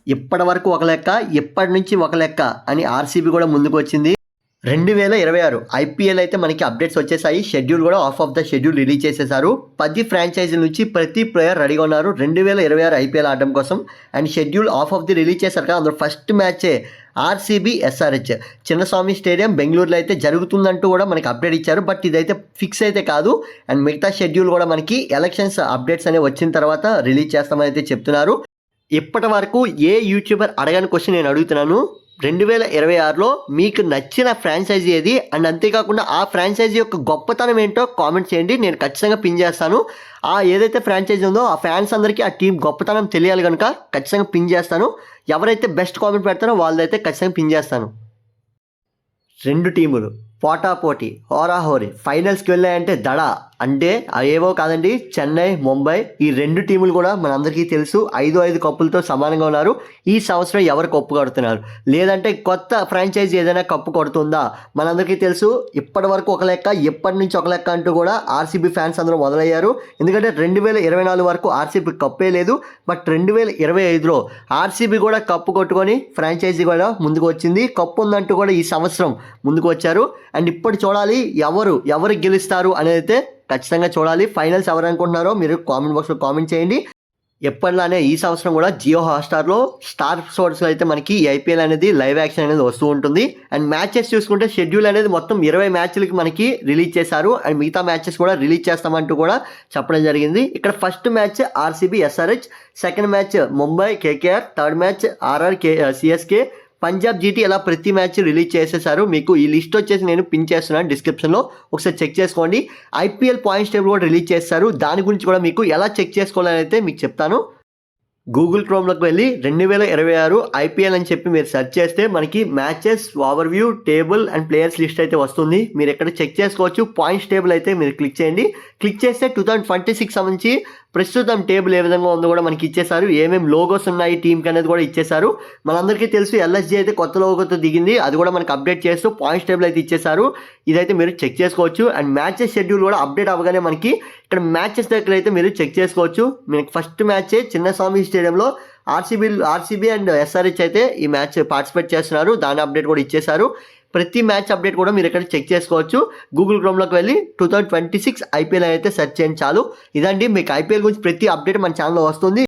ఇప్పటి వరకు ఒక లెక్క, ఇప్పటి నుంచి ఒక లెక్క అని ఆర్సీబీ కూడా ముందుకు వచ్చింది. 2026 ఐపీఎల్ అయితే మనకి అప్డేట్స్ వచ్చేసాయి. షెడ్యూల్ కూడా ఆఫ్ ద షెడ్యూల్ రిలీజ్ చేసేసారు. 10 ఫ్రాంచైజీల నుంచి ప్రతి ప్లేయర్ రెడీగా ఉన్నారు 2026 ఐపీఎల్ ఆడడం కోసం. And schedule of the release చేశారు కదా, అందులో ఫస్ట్ మ్యాచే ఆర్సీబీ ఎస్ఆర్హెచ్ చిన్నస్వామి స్టేడియం బెంగళూరులో అయితే జరుగుతుందంటూ కూడా మనకి అప్డేట్ ఇచ్చారు. బట్ ఇదైతే ఫిక్స్ అయితే కాదు. అండ్ మిగతా షెడ్యూల్ కూడా మనకి ఎలక్షన్స్ అప్డేట్స్ అనేవి వచ్చిన తర్వాత రిలీజ్ చేస్తామని అయితే చెప్తున్నారు. ఇప్పటి వరకు ఏ యూట్యూబర్ అడగని క్వశ్చన్ నేను అడుగుతున్నాను. 2026లో మీకు నచ్చిన ఫ్రాంచైజీ ఏది, అండ్ అంతేకాకుండా ఆ ఫ్రాంచైజీ యొక్క గొప్పతనం ఏంటో కామెంట్ చేయండి. నేను ఖచ్చితంగా పిన్ చేస్తాను. ఆ ఏదైతే ఫ్రాంచైజీ ఉందో ఆ ఫ్యాన్స్ అందరికీ ఆ టీం గొప్పతనం తెలియాలి కనుక ఖచ్చితంగా పిన్ చేస్తాను. ఎవరైతే బెస్ట్ కామెంట్ పెడతారో వాళ్ళదైతే ఖచ్చితంగా పిన్ చేస్తాను. 2 టీములు పోటాపోటీ హోరాహోరీ ఫైనల్స్కి వెళ్ళాయంటే దడ అంటే అవేవో కాదండి, చెన్నై ముంబై ఈ 2 టీములు కూడా మనందరికీ తెలుసు 5 కప్పులతో సమానంగా ఉన్నారు. ఈ సంవత్సరం ఎవరు కప్పు కొడుతున్నారు, లేదంటే కొత్త ఫ్రాంచైజీ ఏదైనా కప్పు కొడుతుందా మనందరికీ తెలుసు. ఇప్పటి వరకు ఒక లెక్క, ఇప్పటి నుంచి ఒక లెక్క అంటూ కూడా ఆర్సీబీ ఫ్యాన్స్ అందరూ మొదలయ్యారు. ఎందుకంటే 2024 వరకు ఆర్సీబీ కప్పే లేదు. బట్ 2025లో ఆర్సీబీ కూడా కప్పు కొట్టుకొని ఫ్రాంచైజీ కూడా ముందుకు వచ్చింది. కప్పు ఉందంటూ కూడా ఈ సంవత్సరం ముందుకు వచ్చారు. అండ్ ఇప్పుడు చూడాలి ఎవరు గెలుస్తారు అనేది అయితే ఖచ్చితంగా చూడాలి. ఫైనల్స్ ఎవరు అనుకుంటున్నారో మీరు కామెంట్ బాక్స్లో కామెంట్ చేయండి. ఎప్పటిలానే ఈ సంవత్సరం కూడా జియో హాట్స్టార్లో స్టార్ స్పోర్ట్స్లో అయితే మనకి ఈ ఐపీఎల్ అనేది లైవ్ యాక్షన్ అనేది వస్తూ ఉంటుంది. అండ్ మ్యాచెస్ చూసుకుంటే షెడ్యూల్ అనేది మొత్తం 20 మ్యాచ్లకి మనకి రిలీజ్ చేశారు. అండ్ మిగతా మ్యాచెస్ కూడా రిలీజ్ చేస్తామంటూ కూడా చెప్పడం జరిగింది. ఇక్కడ first match RCB SRH, second match Mumbai KKR, third match RR CSK, Punjab GT ఇలా ప్రతి మ్యాచ్ రిలీజ్ చేసేసారు. మీకు ఈ లిస్ట్ వచ్చేసి నేను పిన్ చేస్తున్నాను డిస్క్రిప్షన్లో, ఒకసారి చెక్ చేసుకోండి. ఐపీఎల్ పాయింట్స్ టేబుల్ కూడా రిలీజ్ చేస్తారు. దాని గురించి కూడా మీకు ఎలా చెక్ చేసుకోవాలని అయితే మీకు చెప్తాను. గూగుల్ క్రోమ్లోకి వెళ్ళి 2026 ఐపీఎల్ అని చెప్పి మీరు సెర్చ్ చేస్తే మనకి matches overview table and players list అయితే వస్తుంది. మీరు ఎక్కడ చెక్ చేసుకోవచ్చు. పాయింట్స్ టేబుల్ అయితే మీరు క్లిక్ చేయండి. క్లిక్ చేస్తే 2026 సంబంధించి ప్రస్తుతం టేబుల్ ఏ విధంగా ఉందో కూడా మనకి ఇచ్చేసారు. ఏమేమి లోగోస్ ఉన్నాయి టీంకి అనేది కూడా ఇచ్చేసారు. మనందరికీ తెలుసు ఎల్ఎస్జీ అయితే కొత్త లోగోతో దిగింది, అది కూడా మనకి అప్డేట్ చేస్తూ పాయింట్స్ టేబుల్ అయితే ఇచ్చేసారు. ఇదైతే మీరు చెక్ చేసుకోవచ్చు. అండ్ మ్యాచెస్ షెడ్యూల్ కూడా అప్డేట్ అవ్వగానే మనకి ఇక్కడ మ్యాచెస్ దగ్గర అయితే మీరు చెక్ చేసుకోవచ్చు. మీకు ఫస్ట్ మ్యాచే చిన్నస్వామి స్టేడియంలో ఆర్సీబీ అండ్ ఎస్ఆర్హెచ్ అయితే ఈ మ్యాచ్ పార్టిసిపేట్ చేస్తున్నారు. దాని అప్డేట్ కూడా ఇచ్చేసారు. ప్రతి మ్యాచ్ అప్డేట్ కూడా మీరు ఇక్కడ చెక్ చేసుకోవచ్చు. గూగుల్ క్రోమ్లోకి వెళ్ళి 2026 ఐపీఎల్ అయితే సెర్చ్ చేయండి చాలు. ఇదండి మీకు ఐపీఎల్ గురించి ప్రతి అప్డేట్ మన ఛానల్లో వస్తుంది.